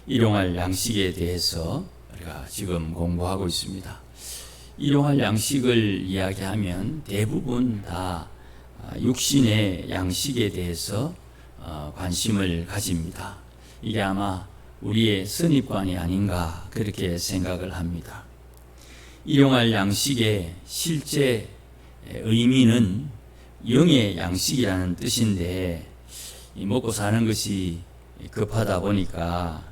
일용할 양식에 대해서 우리가 지금 공부하고 있습니다. 일용할 양식을 이야기하면 대부분 다 육신의 양식에 대해서 관심을 가집니다. 이게 아마 우리의 선입관이 아닌가 그렇게 생각을 합니다. 일용할 양식의 실제 의미는 영의 양식이라는 뜻인데, 먹고 사는 것이 급하다 보니까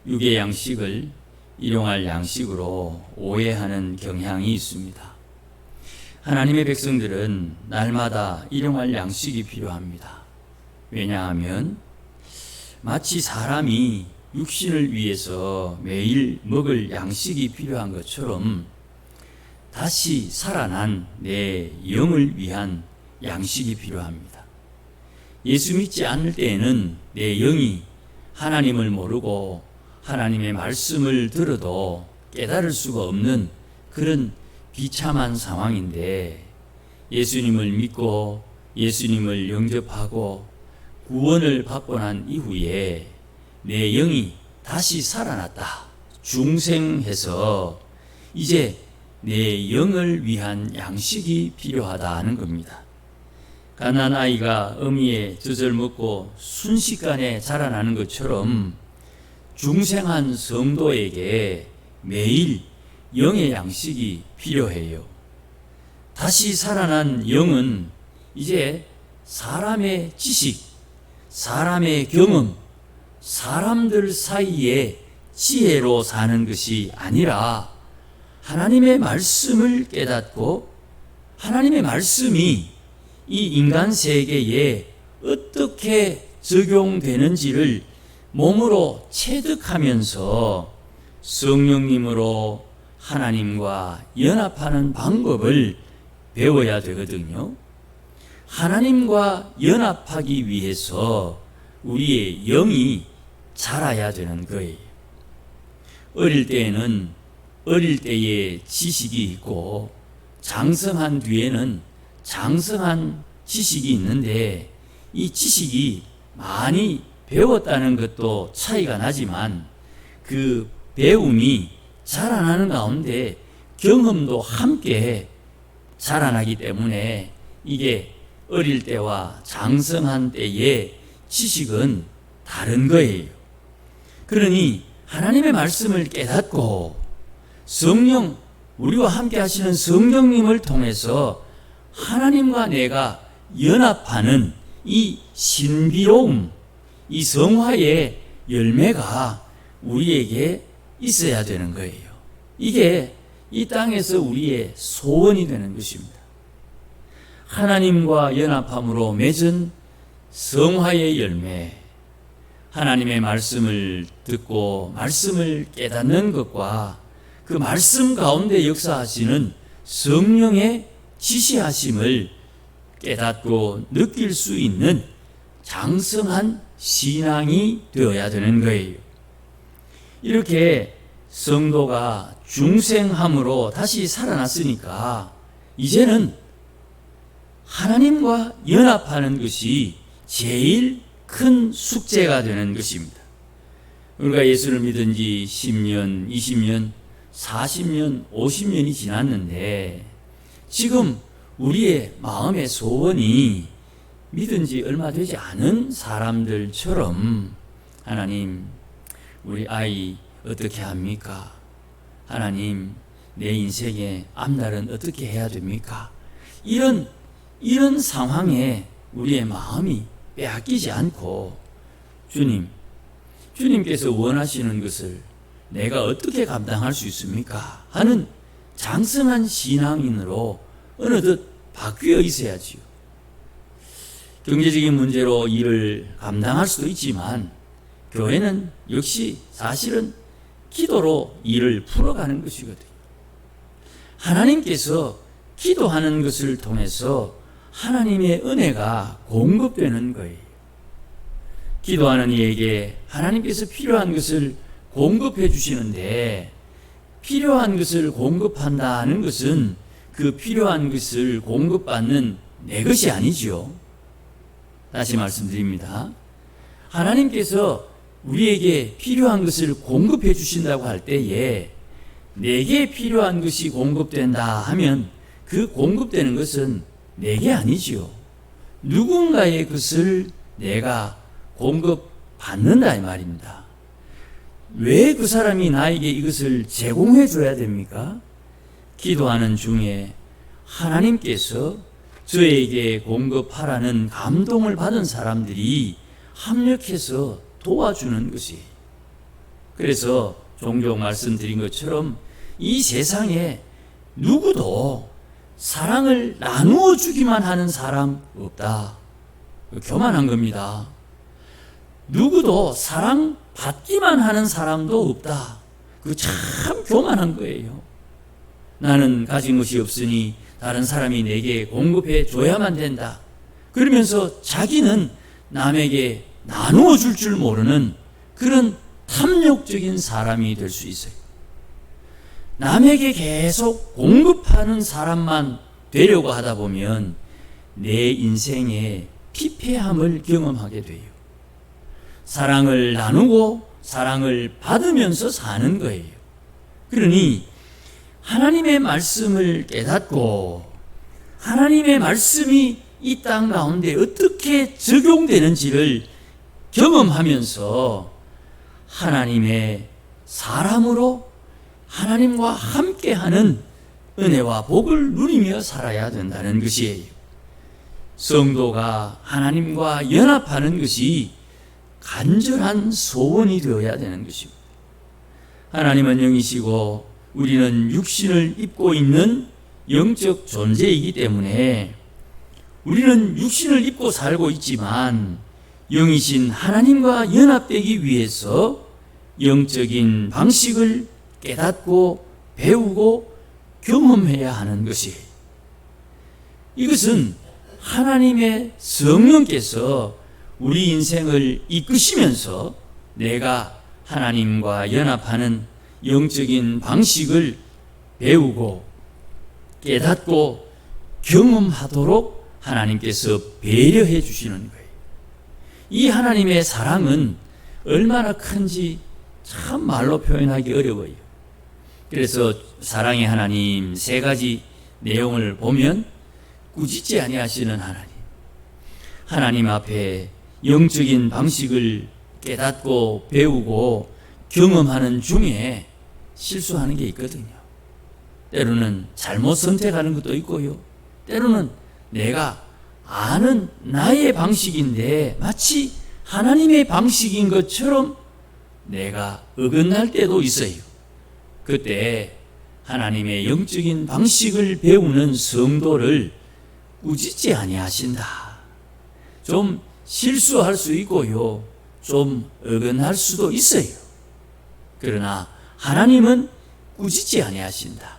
육의 양식을 일용할 양식으로 오해하는 경향이 있습니다. 하나님의 백성들은 날마다 일용할 양식이 필요합니다. 왜냐하면 마치 사람이 육신을 위해서 매일 먹을 양식이 필요한 것처럼 다시 살아난 내 영을 위한 양식이 필요합니다. 예수 믿지 않을 때에는 내 영이 하나님을 모르고 하나님의 말씀을 들어도 깨달을 수가 없는 그런 비참한 상황인데, 예수님을 믿고 예수님을 영접하고 구원을 받고 난 이후에 내 영이 다시 살아났다, 중생해서 이제 내 영을 위한 양식이 필요하다는 겁니다. 갓난아이가 어미의 젖을 먹고 순식간에 자라나는 것처럼 중생한 성도에게 매일 영의 양식이 필요해요. 다시 살아난 영은 이제 사람의 지식, 사람의 경험, 사람들 사이의 지혜로 사는 것이 아니라 하나님의 말씀을 깨닫고 하나님의 말씀이 이 인간 세계에 어떻게 적용되는지를 몸으로 체득하면서 성령님으로 하나님과 연합하는 방법을 배워야 되거든요. 하나님과 연합하기 위해서 우리의 영이 자라야 되는 거예요. 어릴 때에는 어릴 때의 지식이 있고 장성한 뒤에는 장성한 지식이 있는데, 이 지식이 많이 배웠다는 것도 차이가 나지만 그 배움이 자라나는 가운데 경험도 함께 자라나기 때문에 이게 어릴 때와 장성한 때의 지식은 다른 거예요. 그러니 하나님의 말씀을 깨닫고 성령, 우리와 함께 하시는 성령님을 통해서 하나님과 내가 연합하는 이 신비로움, 이 성화의 열매가 우리에게 있어야 되는 거예요. 이게 이 땅에서 우리의 소원이 되는 것입니다. 하나님과 연합함으로 맺은 성화의 열매, 하나님의 말씀을 듣고 말씀을 깨닫는 것과 그 말씀 가운데 역사하시는 성령의 지시하심을 깨닫고 느낄 수 있는 장성한 신앙이 되어야 되는 거예요. 이렇게 성도가 중생함으로 다시 살아났으니까 이제는 하나님과 연합하는 것이 제일 큰 숙제가 되는 것입니다. 우리가 예수를 믿은 지 10년, 20년, 40년, 50년이 지났는데 지금 우리의 마음의 소원이 믿은 지 얼마 되지 않은 사람들처럼, 하나님, 우리 아이 어떻게 합니까? 하나님, 내 인생의 앞날은 어떻게 해야 됩니까? 이런 상황에 우리의 마음이 빼앗기지 않고, 주님께서 원하시는 것을 내가 어떻게 감당할 수 있습니까? 하는 장성한 신앙인으로 어느덧 바뀌어 있어야지요. 경제적인 문제로 일을 감당할 수도 있지만 교회는 역시 사실은 기도로 일을 풀어가는 것이거든요. 하나님께서 기도하는 것을 통해서 하나님의 은혜가 공급되는 거예요. 기도하는 이에게 하나님께서 필요한 것을 공급해 주시는데, 필요한 것을 공급한다는 것은 그 필요한 것을 공급받는 내 것이 아니지요. 다시 말씀드립니다. 하나님께서 우리에게 필요한 것을 공급해 주신다고 할 때에 내게 필요한 것이 공급된다 하면 그 공급되는 것은 내게 아니지요. 누군가의 것을 내가 공급받는다 이 말입니다. 왜 그 사람이 나에게 이것을 제공해 줘야 됩니까? 기도하는 중에 하나님께서 저에게 공급하라는 감동을 받은 사람들이 합력해서 도와주는 것이. 그래서 종종 말씀드린 것처럼 이 세상에 누구도 사랑을 나누어 주기만 하는 사람 없다. 교만한 겁니다. 누구도 사랑 받기만 하는 사람도 없다. 그 참 교만한 거예요. 나는 가진 것이 없으니 다른 사람이 내게 공급해 줘야만 된다. 그러면서 자기는 남에게 나누어 줄 줄 모르는 그런 탐욕적인 사람이 될 수 있어요. 남에게 계속 공급하는 사람만 되려고 하다 보면 내 인생에 피폐함을 경험하게 돼요. 사랑을 나누고 사랑을 받으면서 사는 거예요. 그러니 하나님의 말씀을 깨닫고 하나님의 말씀이 이 땅 가운데 어떻게 적용되는지를 경험하면서 하나님의 사람으로 하나님과 함께하는 은혜와 복을 누리며 살아야 된다는 것이에요. 성도가 하나님과 연합하는 것이 간절한 소원이 되어야 되는 것입니다. 하나님은 영이시고 우리는 육신을 입고 있는 영적 존재이기 때문에 우리는 육신을 입고 살고 있지만 영이신 하나님과 연합되기 위해서 영적인 방식을 깨닫고 배우고 경험해야 하는 것이, 이것은 하나님의 성령께서 우리 인생을 이끄시면서 내가 하나님과 연합하는 영적인 방식을 배우고 깨닫고 경험하도록 하나님께서 배려해 주시는 거예요. 이 하나님의 사랑은 얼마나 큰지 참 말로 표현하기 어려워요. 그래서 사랑의 하나님 세 가지 내용을 보면 꾸짖지 아니하시는 하나님, 하나님 앞에 영적인 방식을 깨닫고 배우고 경험하는 중에 실수하는 게 있거든요. 때로는 잘못 선택하는 것도 있고요. 때로는 내가 아는 나의 방식인데 마치 하나님의 방식인 것처럼 내가 어긋날 때도 있어요. 그때 하나님의 영적인 방식을 배우는 성도를 꾸짖지 아니하신다. 좀 실수할 수 있고요. 좀 어긋날 수도 있어요. 그러나 하나님은 꾸짖지 아니하신다.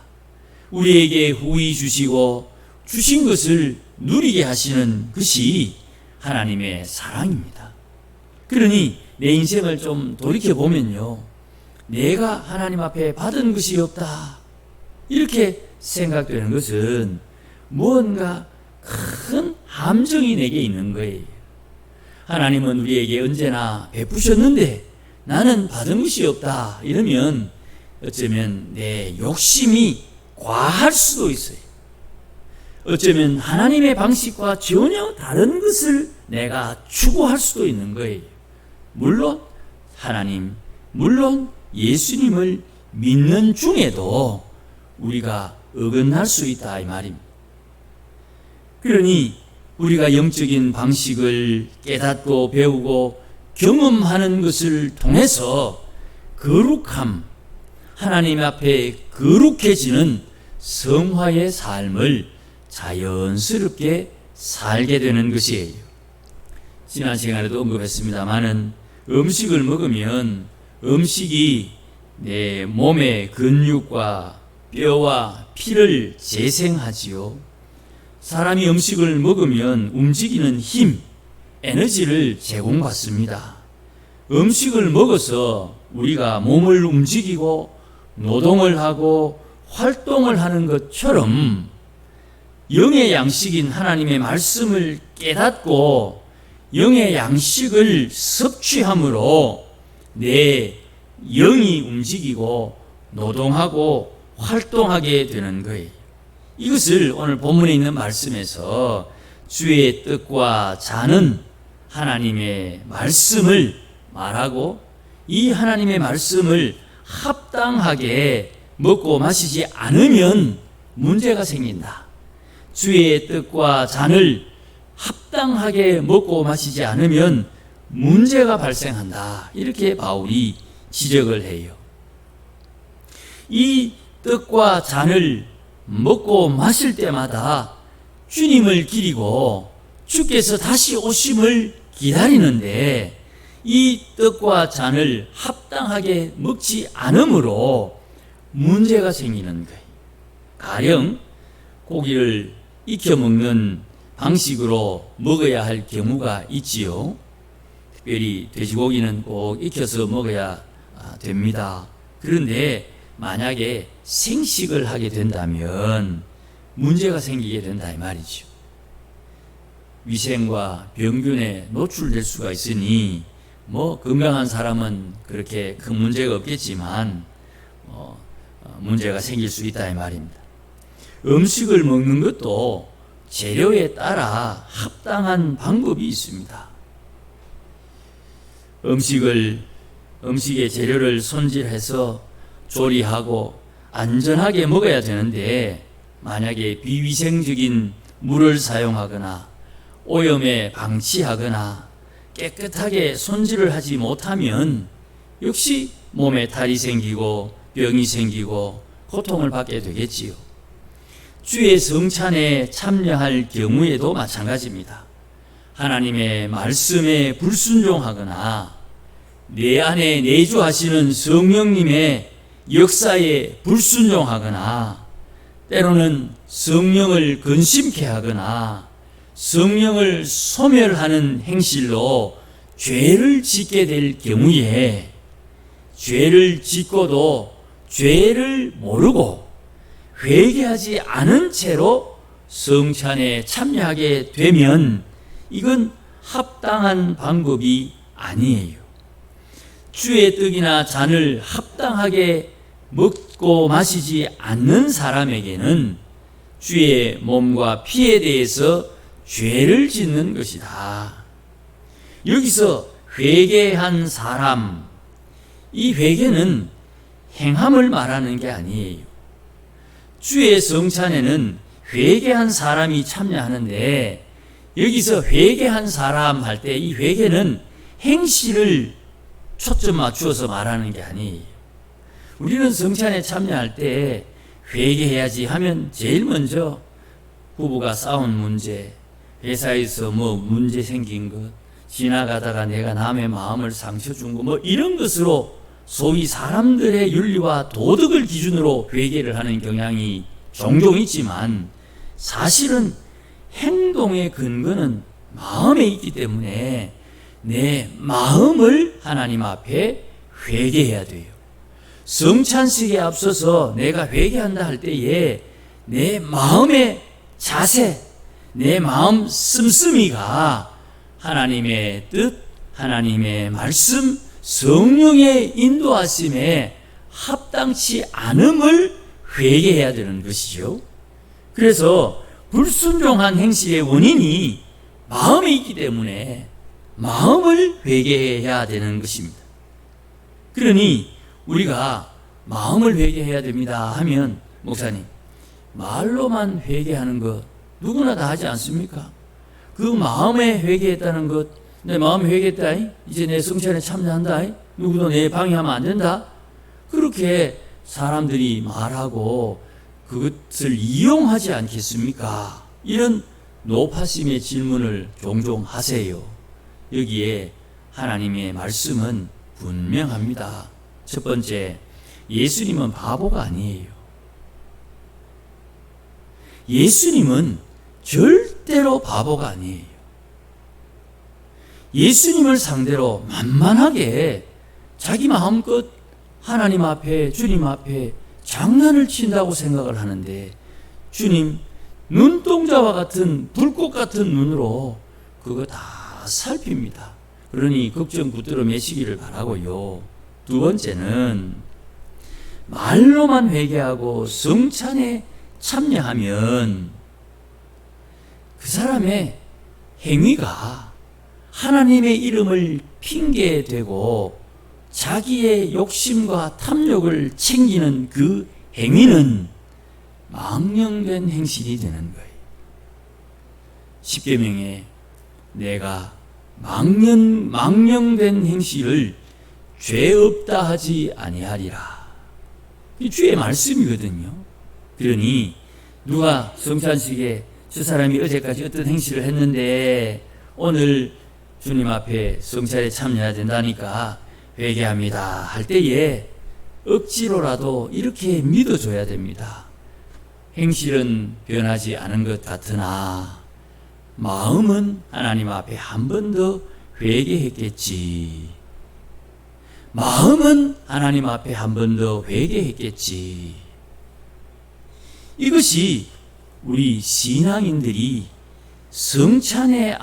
우리에게 후히 주시고 주신 것을 누리게 하시는 것이 하나님의 사랑입니다. 그러니 내 인생을 좀 돌이켜보면요, 내가 하나님 앞에 받은 것이 없다 이렇게 생각되는 것은 무언가 큰 함정이 내게 있는 거예요. 하나님은 우리에게 언제나 베푸셨는데 나는 받은 것이 없다 이러면 어쩌면 내 욕심이 과할 수도 있어요. 어쩌면 하나님의 방식과 전혀 다른 것을 내가 추구할 수도 있는 거예요. 물론 하나님, 물론 예수님을 믿는 중에도 우리가 어긋날 수 있다 이 말입니다. 그러니 우리가 영적인 방식을 깨닫고 배우고 경험하는 것을 통해서 거룩함, 하나님 앞에 거룩해지는 성화의 삶을 자연스럽게 살게 되는 것이에요. 지난 시간에도 언급했습니다마는 음식을 먹으면 음식이 내 몸의 근육과 뼈와 피를 재생하지요. 사람이 음식을 먹으면 움직이는 힘, 에너지를 제공받습니다. 음식을 먹어서 우리가 몸을 움직이고 노동을 하고 활동을 하는 것처럼 영의 양식인 하나님의 말씀을 깨닫고 영의 양식을 섭취함으로 내 영이 움직이고 노동하고 활동하게 되는 거예요. 이것을 오늘 본문에 있는 말씀에서 주의 뜻과 자는 하나님의 말씀을 말하고 이 하나님의 말씀을 합당하게 먹고 마시지 않으면 문제가 생긴다. 주의 뜻과 잔을 합당하게 먹고 마시지 않으면 문제가 발생한다. 이렇게 바울이 지적을 해요. 이 뜻과 잔을 먹고 마실 때마다 주님을 기리고 주께서 다시 오심을 기다리는데 이 떡과 잔을 합당하게 먹지 않으므로 문제가 생기는 거예요. 가령 고기를 익혀 먹는 방식으로 먹어야 할 경우가 있지요. 특별히 돼지고기는 꼭 익혀서 먹어야 됩니다. 그런데 만약에 생식을 하게 된다면 문제가 생기게 된다 이 말이죠. 위생과 병균에 노출될 수가 있으니 건강한 사람은 그렇게 큰 문제가 없겠지만 문제가 생길 수 있다 이 말입니다. 음식을 먹는 것도 재료에 따라 합당한 방법이 있습니다. 음식의 재료를 손질해서 조리하고 안전하게 먹어야 되는데 만약에 비위생적인 물을 사용하거나 오염에 방치하거나 깨끗하게 손질을 하지 못하면 역시 몸에 탈이 생기고 병이 생기고 고통을 받게 되겠지요. 주의 성찬에 참여할 경우에도 마찬가지입니다. 하나님의 말씀에 불순종하거나 내 안에 내주하시는 성령님의 역사에 불순종하거나 때로는 성령을 근심케 하거나 성령을 소멸하는 행실로 죄를 짓게 될 경우에 죄를 짓고도 죄를 모르고 회개하지 않은 채로 성찬에 참여하게 되면 이건 합당한 방법이 아니에요. 주의 떡이나 잔을 합당하게 먹고 마시지 않는 사람에게는 주의 몸과 피에 대해서 죄를 짓는 것이다. 여기서 회개한 사람, 이 회개는 행함을 말하는 게 아니에요. 주의 성찬에는 회개한 사람이 참여하는데 여기서 회개한 사람 할 때 이 회개는 행실을 초점 맞추어서 말하는 게 아니에요. 우리는 성찬에 참여할 때 회개해야지 하면 제일 먼저 부부가 싸운 문제, 회사에서 문제 생긴 것, 지나가다가 내가 남의 마음을 상처 준 것, 이런 것으로 소위 사람들의 윤리와 도덕을 기준으로 회개를 하는 경향이 종종 있지만 사실은 행동의 근거는 마음에 있기 때문에 내 마음을 하나님 앞에 회개해야 돼요. 성찬식에 앞서서 내가 회개한다 할 때에 내 마음의 자세, 내 마음 씀씀이가 하나님의 뜻, 하나님의 말씀, 성령의 인도하심에 합당치 않음을 회개해야 되는 것이죠. 그래서 불순종한 행실의 원인이 마음에 있기 때문에 마음을 회개해야 되는 것입니다. 그러니 우리가 마음을 회개해야 됩니다 하면 목사님, 말로만 회개하는 것 누구나 다 하지 않습니까? 그 마음에 회개했다는 것, 내 마음에 회개했다, 이제 내 성찬에 참여한다, 누구도 내 방해하면 안 된다, 그렇게 사람들이 말하고 그것을 이용하지 않겠습니까? 이런 노파심의 질문을 종종 하세요. 여기에 하나님의 말씀은 분명합니다. 첫 번째, 예수님은 바보가 아니에요. 예수님은 절대로 바보가 아니에요. 예수님을 상대로 만만하게 자기 마음껏 하나님 앞에, 주님 앞에 장난을 친다고 생각을 하는데 주님 눈동자와 같은 불꽃 같은 눈으로 그거 다 살핍니다. 그러니 걱정 붙들어 매시기를 바라고요. 두 번째는 말로만 회개하고 성찬에 참여하면 그 사람의 행위가 하나님의 이름을 핑계대고 자기의 욕심과 탐욕을 챙기는 그 행위는 망령된 행실이 되는 거예요. 십계명에 내가 망령된 행실을 죄 없다 하지 아니하리라. 이 주의 말씀이거든요. 그러니 누가 성찬식에 저 사람이 어제까지 어떤 행실을 했는데 오늘 주님 앞에 성찬에 참여해야 된다니까 회개합니다 할 때에 억지로라도 이렇게 믿어줘야 됩니다. 행실은 변하지 않은 것 같으나 마음은 하나님 앞에 한 번 더 회개했겠지. 마음은 하나님 앞에 한 번 더 회개했겠지. 이것이 우리 신앙인들이 성찬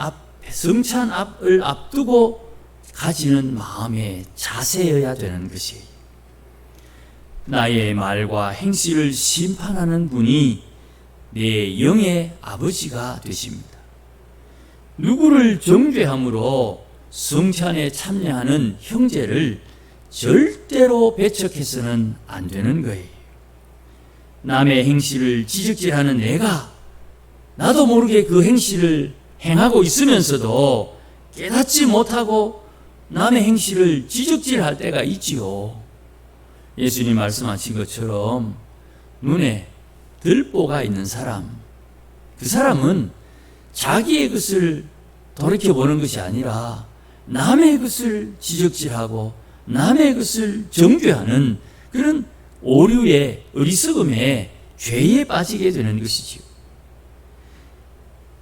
앞을 앞두고 가지는 마음의 자세여야 되는 것이에요. 나의 말과 행실을 심판하는 분이 내 영의 아버지가 되십니다. 누구를 정죄함으로 성찬에 참여하는 형제를 절대로 배척해서는 안 되는 거예요. 남의 행실을 지적질하는 내가 나도 모르게 그 행실을 행하고 있으면서도 깨닫지 못하고 남의 행실을 지적질할 때가 있지요. 예수님 말씀하신 것처럼 눈에 들보가 있는 사람, 그 사람은 자기의 것을 돌이켜보는 것이 아니라 남의 것을 지적질하고 남의 것을 정죄하는 그런 오류의 어리석음에 죄에 빠지게 되는 것이지요.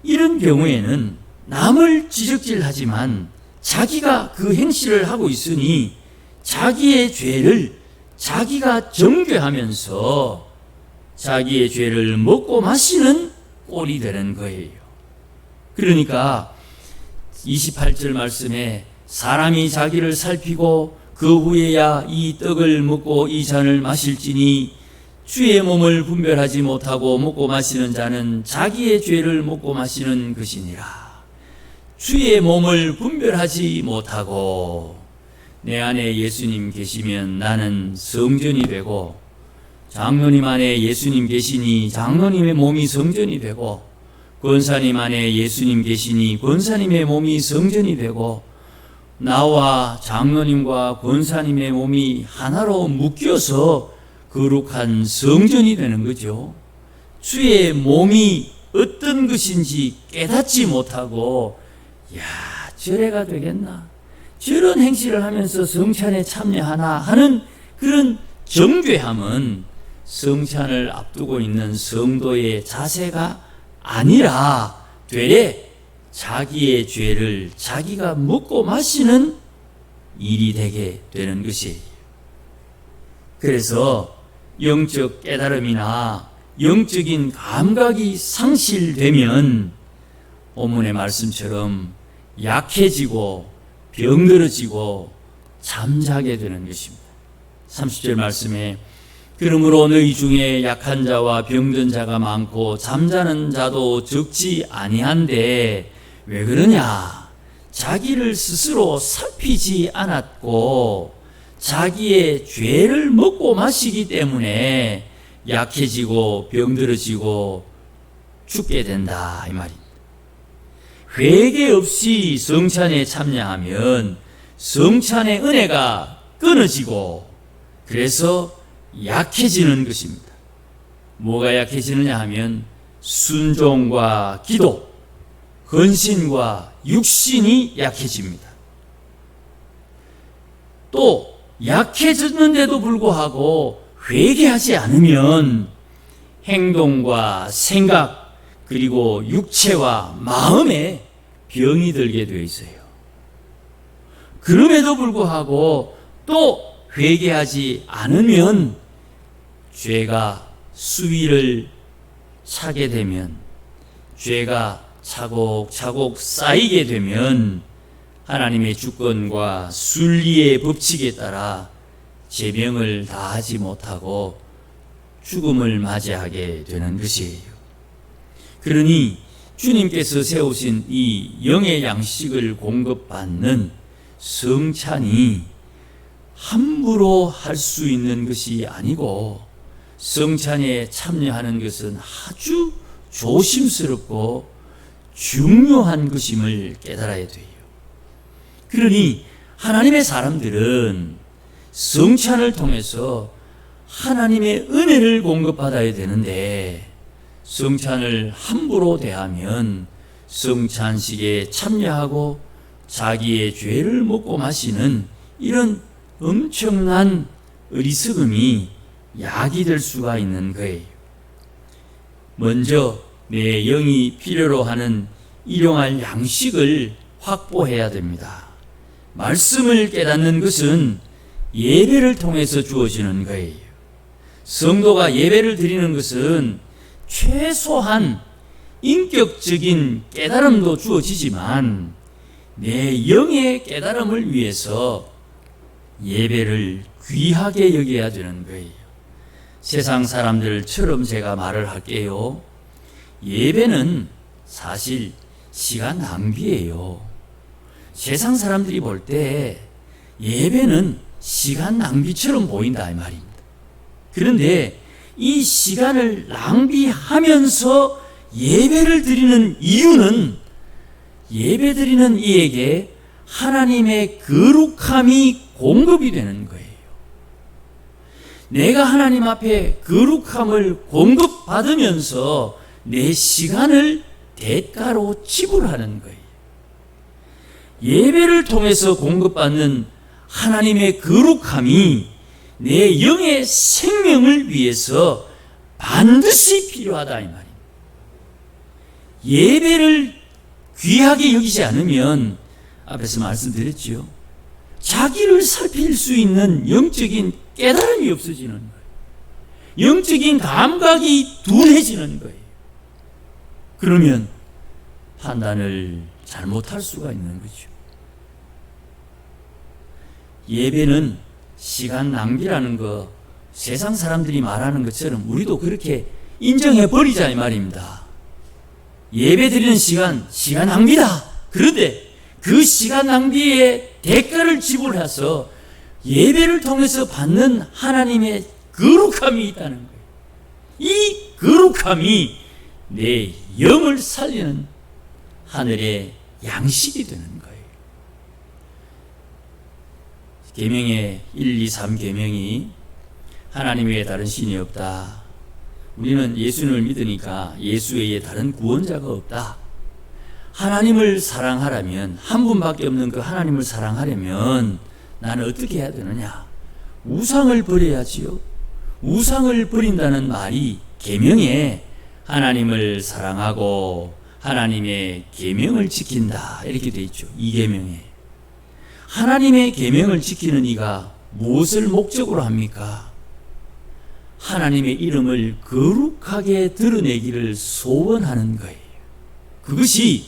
이런 경우에는 남을 지적질하지만 자기가 그 행실을 하고 있으니 자기의 죄를 자기가 정죄하면서 자기의 죄를 먹고 마시는 꼴이 되는 거예요. 그러니까 28절 말씀에 사람이 자기를 살피고 그 후에야 이 떡을 먹고 이 잔을 마실지니 주의 몸을 분별하지 못하고 먹고 마시는 자는 자기의 죄를 먹고 마시는 것이니라. 주의 몸을 분별하지 못하고 내 안에 예수님 계시면 나는 성전이 되고 장로님 안에 예수님 계시니 장로님의 몸이 성전이 되고 권사님 안에 예수님 계시니 권사님의 몸이 성전이 되고 나와 장로님과 권사님의 몸이 하나로 묶여서 거룩한 성전이 되는 거죠. 주의 몸이 어떤 것인지 깨닫지 못하고 저래가 되겠나? 저런 행실을 하면서 성찬에 참여하나 하는 그런 정죄함은 성찬을 앞두고 있는 성도의 자세가 아니라 되레 자기의 죄를 자기가 먹고 마시는 일이 되게 되는 것이에요. 그래서 영적 깨달음이나 영적인 감각이 상실되면 본문의 말씀처럼 약해지고 병들어지고 잠자게 되는 것입니다. 30절 말씀에 그러므로 너희 중에 약한 자와 병든 자가 많고 잠자는 자도 적지 아니한데 왜 그러냐? 자기를 스스로 살피지 않았고 자기의 죄를 먹고 마시기 때문에 약해지고 병들어지고 죽게 된다 이 말입니다. 회개 없이 성찬에 참여하면 성찬의 은혜가 끊어지고 그래서 약해지는 것입니다. 뭐가 약해지느냐 하면 순종과 기도, 헌신과 육신이 약해집니다. 또 약해졌는데도 불구하고 회개하지 않으면 행동과 생각 그리고 육체와 마음에 병이 들게 되어 있어요. 그럼에도 불구하고 또 회개하지 않으면 죄가 수위를 차게 되면 죄가 차곡차곡 쌓이게 되면 하나님의 주권과 순리의 법칙에 따라 제명을 다하지 못하고 죽음을 맞이하게 되는 것이에요. 그러니 주님께서 세우신 이 영의 양식을 공급받는 성찬이 함부로 할 수 있는 것이 아니고 성찬에 참여하는 것은 아주 조심스럽고 중요한 것임을 깨달아야 돼요. 그러니 하나님의 사람들은 성찬을 통해서 하나님의 은혜를 공급받아야 되는데 성찬을 함부로 대하면 성찬식에 참여하고 자기의 죄를 먹고 마시는 이런 엄청난 어리석음이 약이 될 수가 있는 거예요. 먼저 내 영이 필요로 하는 일용할 양식을 확보해야 됩니다. 말씀을 깨닫는 것은 예배를 통해서 주어지는 거예요. 성도가 예배를 드리는 것은 최소한 인격적인 깨달음도 주어지지만 내 영의 깨달음을 위해서 예배를 귀하게 여겨야 되는 거예요. 세상 사람들처럼 제가 말을 할게요. 예배는 사실 시간 낭비예요. 세상 사람들이 볼 때 예배는 시간 낭비처럼 보인다 이 말입니다. 그런데 이 시간을 낭비하면서 예배를 드리는 이유는 예배 드리는 이에게 하나님의 거룩함이 공급이 되는 거예요. 내가 하나님 앞에 거룩함을 공급받으면서 내 시간을 대가로 지불하는 거예요. 예배를 통해서 공급받는 하나님의 거룩함이 내 영의 생명을 위해서 반드시 필요하다 이 말입니다. 예배를 귀하게 여기지 않으면 앞에서 말씀드렸죠. 자기를 살필 수 있는 영적인 깨달음이 없어지는 거예요. 영적인 감각이 둔해지는 거예요. 그러면 판단을 잘못할 수가 있는 거죠. 예배는 시간 낭비라는 거 세상 사람들이 말하는 것처럼 우리도 그렇게 인정해 버리자 이 말입니다. 예배 드리는 시간 낭비다. 그런데 그 시간 낭비의 대가를 지불해서 예배를 통해서 받는 하나님의 거룩함이 있다는 거예요. 이 거룩함이 내 영을 살리는 하늘의 양식이 되는 거예요. 계명의 1, 2, 3 계명이 하나님 외에 다른 신이 없다. 우리는 예수님을 믿으니까 예수 외에 다른 구원자가 없다. 하나님을 사랑하려면 한 분밖에 없는 그 하나님을 사랑하려면 나는 어떻게 해야 되느냐? 우상을 버려야지요. 우상을 버린다는 말이 계명에 하나님을 사랑하고 하나님의 계명을 지킨다 이렇게 돼 있죠. 이 계명에 하나님의 계명을 지키는 이가 무엇을 목적으로 합니까? 하나님의 이름을 거룩하게 드러내기를 소원하는 거예요. 그것이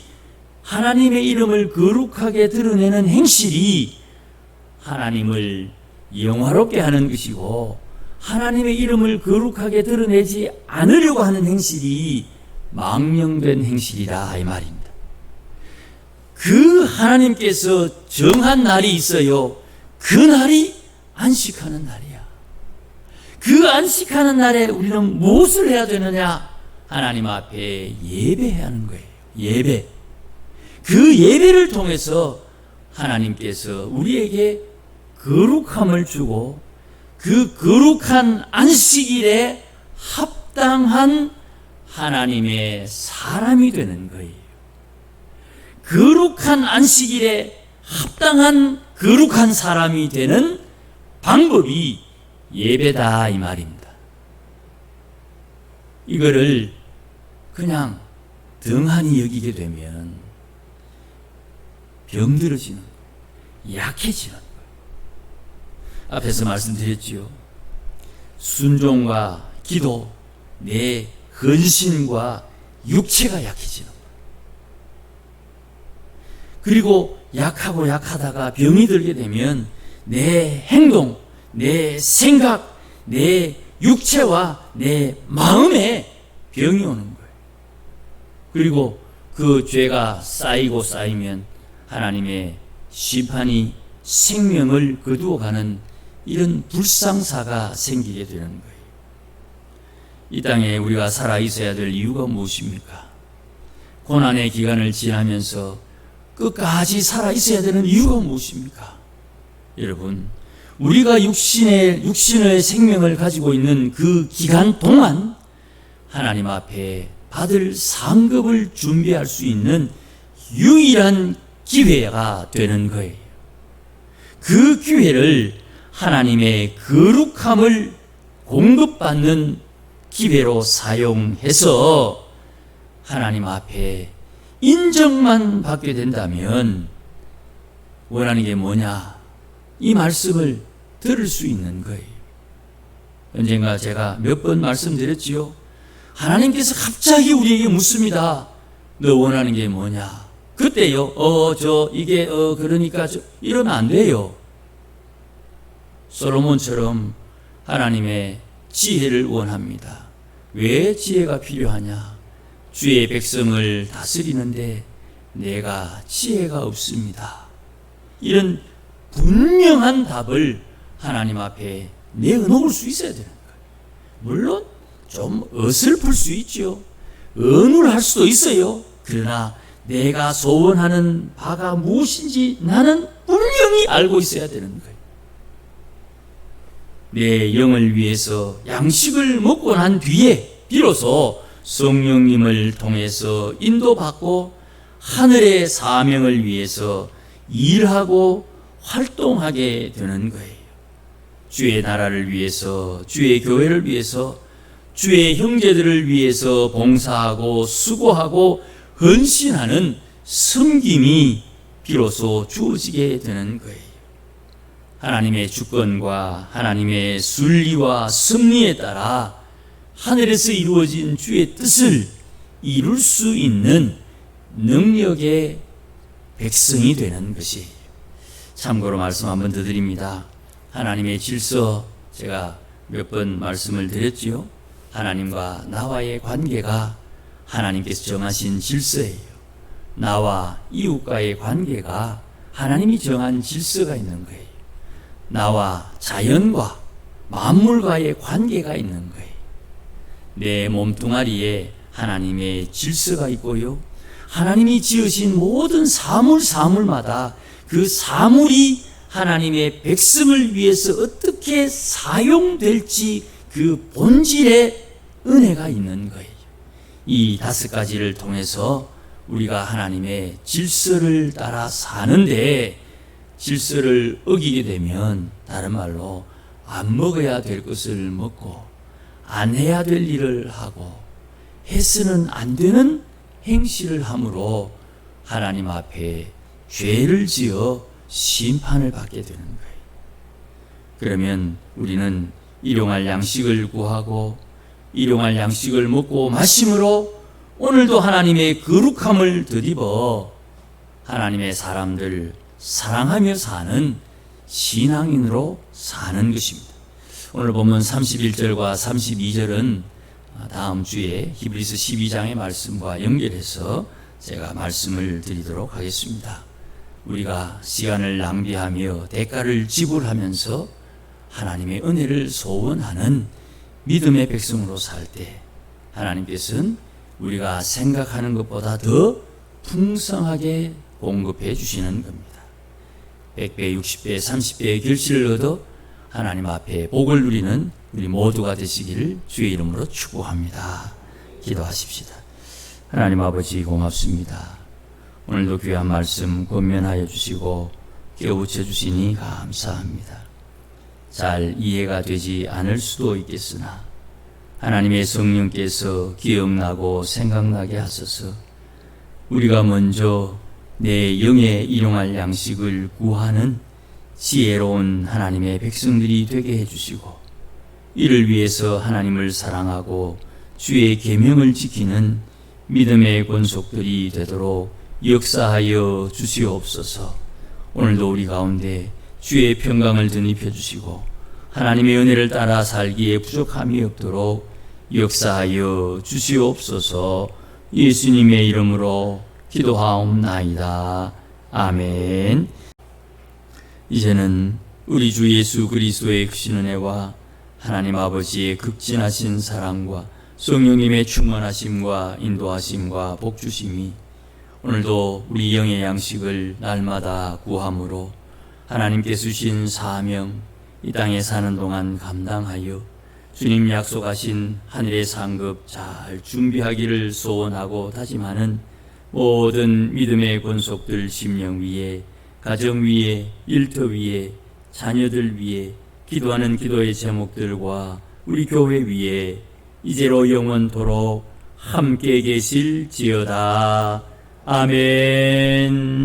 하나님의 이름을 거룩하게 드러내는 행실이 하나님을 영화롭게 하는 것이고 하나님의 이름을 거룩하게 드러내지 않으려고 하는 행실이 망령된 행실이다 이 말입니다. 그 하나님께서 정한 날이 있어요. 그 날이 안식하는 날이야. 그 안식하는 날에 우리는 무엇을 해야 되느냐? 하나님 앞에 예배해야 하는 거예요. 예배. 그 예배를 통해서 하나님께서 우리에게 거룩함을 주고 그 거룩한 안식일에 합당한 하나님의 사람이 되는 거예요. 거룩한 안식일에 합당한 거룩한 사람이 되는 방법이 예배다 이 말입니다. 이거를 그냥 등한히 여기게 되면 병들어지는 거예요. 약해지는 거예요. 앞에서 말씀드렸지요. 순종과 기도, 내 헌신과 육체가 약해지는 거예요. 그리고 약하다가 병이 들게 되면 내 행동, 내 생각, 내 육체와 내 마음에 병이 오는 거예요. 그리고 그 죄가 쌓이면 하나님의 심판이 생명을 거두어가는 이런 불상사가 생기게 되는 거예요. 이 땅에 우리가 살아 있어야 될 이유가 무엇입니까? 고난의 기간을 지나면서 끝까지 살아 있어야 되는 이유가 무엇입니까? 여러분, 우리가 육신의 생명을 가지고 있는 그 기간 동안 하나님 앞에 받을 상급을 준비할 수 있는 유일한 기회가 되는 거예요. 그 기회를 하나님의 거룩함을 공급받는 기회로 사용해서 하나님 앞에 인정만 받게 된다면 원하는 게 뭐냐? 이 말씀을 들을 수 있는 거예요. 언젠가 제가 몇 번 말씀드렸지요. 하나님께서 갑자기 우리에게 묻습니다. 너 원하는 게 뭐냐? 그때요. 그러니까 이러면 안 돼요. 솔로몬처럼 하나님의 지혜를 원합니다. 왜 지혜가 필요하냐? 주의 백성을 다스리는데 내가 지혜가 없습니다. 이런 분명한 답을 하나님 앞에 내어놓을 수 있어야 되는 거예요. 물론 좀 어설플 수 있죠. 언울할 수도 있어요. 그러나 내가 소원하는 바가 무엇인지 나는 분명히 알고 있어야 되는 거예요. 내 영을 위해서 양식을 먹고 난 뒤에 비로소 성령님을 통해서 인도받고 하늘의 사명을 위해서 일하고 활동하게 되는 거예요. 주의 나라를 위해서, 주의 교회를 위해서, 주의 형제들을 위해서 봉사하고 수고하고 헌신하는 섬김이 비로소 주어지게 되는 거예요. 하나님의 주권과 하나님의 순리와 섭리에 따라 하늘에서 이루어진 주의 뜻을 이룰 수 있는 능력의 백성이 되는 것이. 참고로 말씀 한번 더 드립니다. 하나님의 질서, 제가 몇 번 말씀을 드렸지요. 하나님과 나와의 관계가 하나님께서 정하신 질서예요. 나와 이웃과의 관계가 하나님이 정한 질서가 있는 거예요. 나와 자연과 만물과의 관계가 있는 거예요. 내 몸뚱아리에 하나님의 질서가 있고요. 하나님이 지으신 모든 사물마다 그 사물이 하나님의 백성을 위해서 어떻게 사용될지 그 본질의 은혜가 있는 거예요. 이 5가지를 통해서 우리가 하나님의 질서를 따라 사는데, 질서를 어기게 되면 다른 말로 안 먹어야 될 것을 먹고 안 해야 될 일을 하고 해서는 안 되는 행실을 함으로 하나님 앞에 죄를 지어 심판을 받게 되는 거예요. 그러면 우리는 일용할 양식을 구하고 일용할 양식을 먹고 마심으로 오늘도 하나님의 거룩함을 덧입어 하나님의 사람들 사랑하며 사는 신앙인으로 사는 것입니다. 오늘 보면 31절과 32절은 다음 주에 히브리서 12장의 말씀과 연결해서 제가 말씀을 드리도록 하겠습니다. 우리가 시간을 낭비하며 대가를 지불하면서 하나님의 은혜를 소원하는 믿음의 백성으로 살 때 하나님께서는 우리가 생각하는 것보다 더 풍성하게 공급해 주시는 겁니다. 100배, 60배, 30배의 결실을 얻어 하나님 앞에 복을 누리는 우리 모두가 되시기를 주의 이름으로 축복합니다. 기도하십시다. 하나님 아버지 고맙습니다. 오늘도 귀한 말씀 권면하여 주시고 깨우쳐 주시니 감사합니다. 잘 이해가 되지 않을 수도 있겠으나 하나님의 성령께서 기억나고 생각나게 하소서. 우리가 먼저 내 영에 일용할 양식을 구하는 지혜로운 하나님의 백성들이 되게 해주시고, 이를 위해서 하나님을 사랑하고 주의 계명을 지키는 믿음의 권속들이 되도록 역사하여 주시옵소서. 오늘도 우리 가운데 주의 평강을 드립혀 주시고 하나님의 은혜를 따라 살기에 부족함이 없도록 역사하여 주시옵소서. 예수님의 이름으로 기도하옵나이다. 아멘. 이제는 우리 주 예수 그리스도의 크신 은혜와 하나님 아버지의 극진하신 사랑과 성령님의 충만하심과 인도하심과 복주심이 오늘도 우리 영의 양식을 날마다 구함으로 하나님께서 주신 사명, 이 땅에 사는 동안 감당하여 주님 약속하신 하늘의 상급 잘 준비하기를 소원하고 다짐하는 모든 믿음의 권속들 심령 위에, 가정 위에, 일터 위에, 자녀들 위에, 기도하는 기도의 제목들과 우리 교회 위에 이제로 영원토록 함께 계실지어다. 아멘.